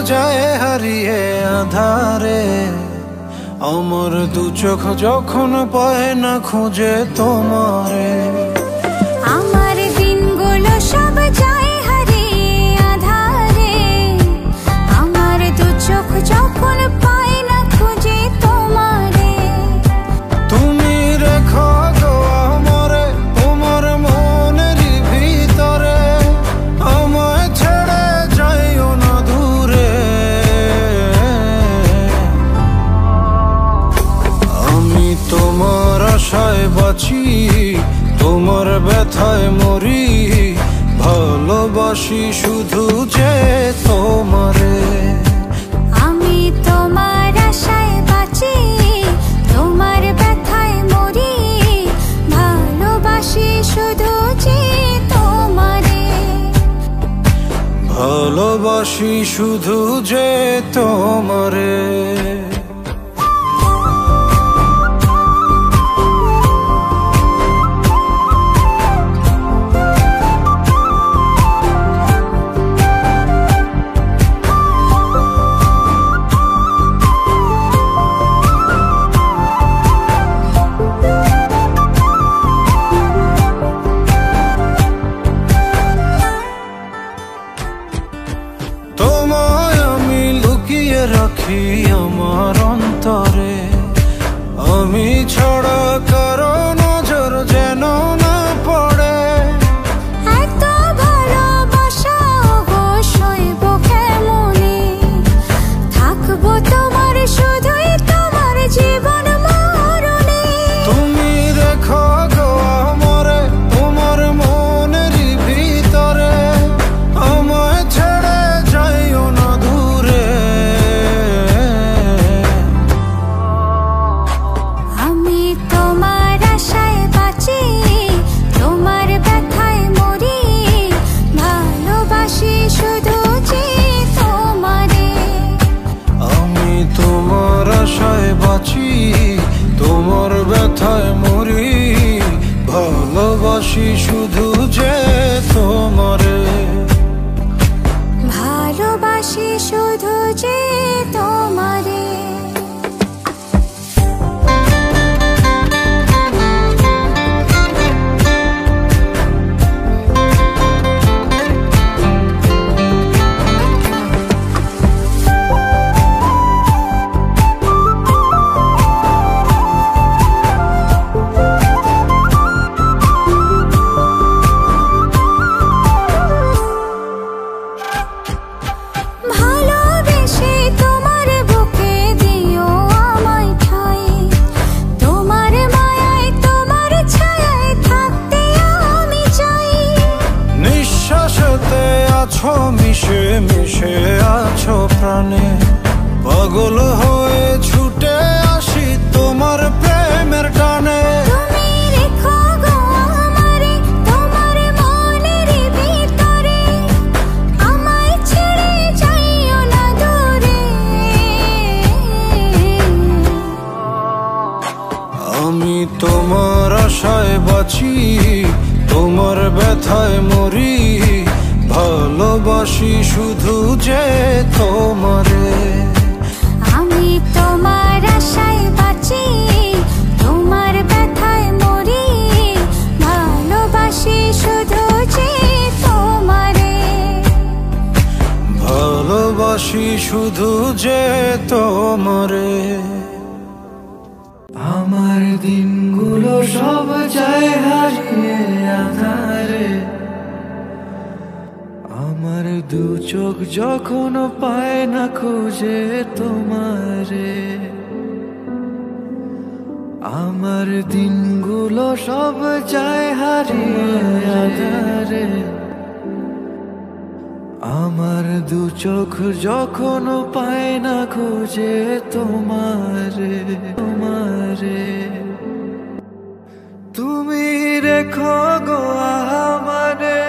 যায় হারিয়ে আধারে। আমার দু চোখ যখন পায় না খুঁজে তোমারে। আমার দিনগুলো সব যায় হারিয়ে আধারে। আমার দু চোখ যখন পায় না খুঁজে তোমারে। তুমি রেখো গো আমারে তোমার মনের ভিতরে। আমায় ছেড়ে যাইও না দূরে। আমি তোমার আশায় বাঁচি, তোমার ব্যথায় মরি। ভালোবাসি শুধু যে তোমারে। আমি তোমার আশায় বাঁচি, তোমার ব্যথায় মরি। ভালোবাসি শুধু যে তোমারে। ভালোবাসি শুধু যে তোমারে। তোমায় আমি লুকিয়ে রাখি আমার অন্তরে। আমি ছাড়া কারো নজর যেন না পড়ে। এত ভালোবাসা অবশ্যই বুকে মনে। থাকবো তোমার শুধুই তোমার জীবন মরণে। তুমি রেখো গো আমারে তোমার মনের ভিতরে। আমায় ছেড়ে যাইও না দূরে। আমি তোমার আশায় বাঁচি, তোমার ব্যথায় মরি। ভালোবাসি শুধু যে তোমারে। আমি তোমার আশায় বাঁচি, তোমার ব্যথায় মরি। ভালোবাসি শুধু যে তোমারে। ভালোবাসি শুধু যে তোমারে। ভালোবেসে তোমার বুকে দিও আমায় ঠাঁই। তোমার মায়ায় তোমার ছায়ায় থাকতে আমি চাই। নিঃশ্বাসেতে আছো মিশে মিশে আছো প্রাণে। পাগল হয়ে ছুটে আসি তোমার প্রেমের টানে। তুমি রেখো গো আমারে তোমার মনের ভিতরে। আমায় ছেড়ে যাইও না দূরে। আমি তোমার আশায় বাঁচি, তোমার ব্যথায় মরি। ভালোবাসি শুধু যে তোমারে। আমি তোমার আশায় বাঁচি, তোমার ব্যথায় মরি। ভালোবাসি শুধু যে তোমারে। ভালোবাসি শুধু যে তোমারে। আমার দিনগুলো সব যায় হারিয়ে আধারে। আমার দু চোখ যখন পায় না খুঁজে তোমারে। আমার দিনগুলো সব যায় হারিয়ে আধারে। আমার দু চোখ যখন পায় না খুঁজে তোমারে। তোমারে তুমি রেখো গো আমারে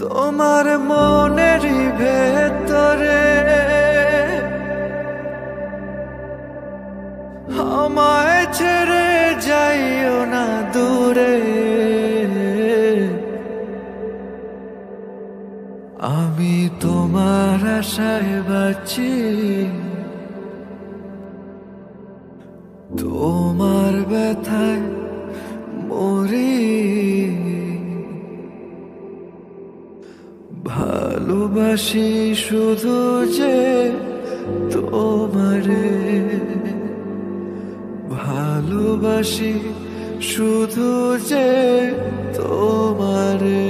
তোমার মনের ভেতরে। আমায় ছেড়ে যাইও না দূরে। আশায় বাঁচি, তোমার ব্যথায় মরি। ভালোবাসি শুধু যে তোমারে, ভালোবাসি শুধু যে তোমারে।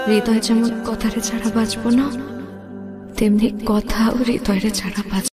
হৃদয় যেমন কথারে ছাড়া বাঁচবো না, তেমনি কথাও হৃদয়ের ছাড়া বাঁচবো।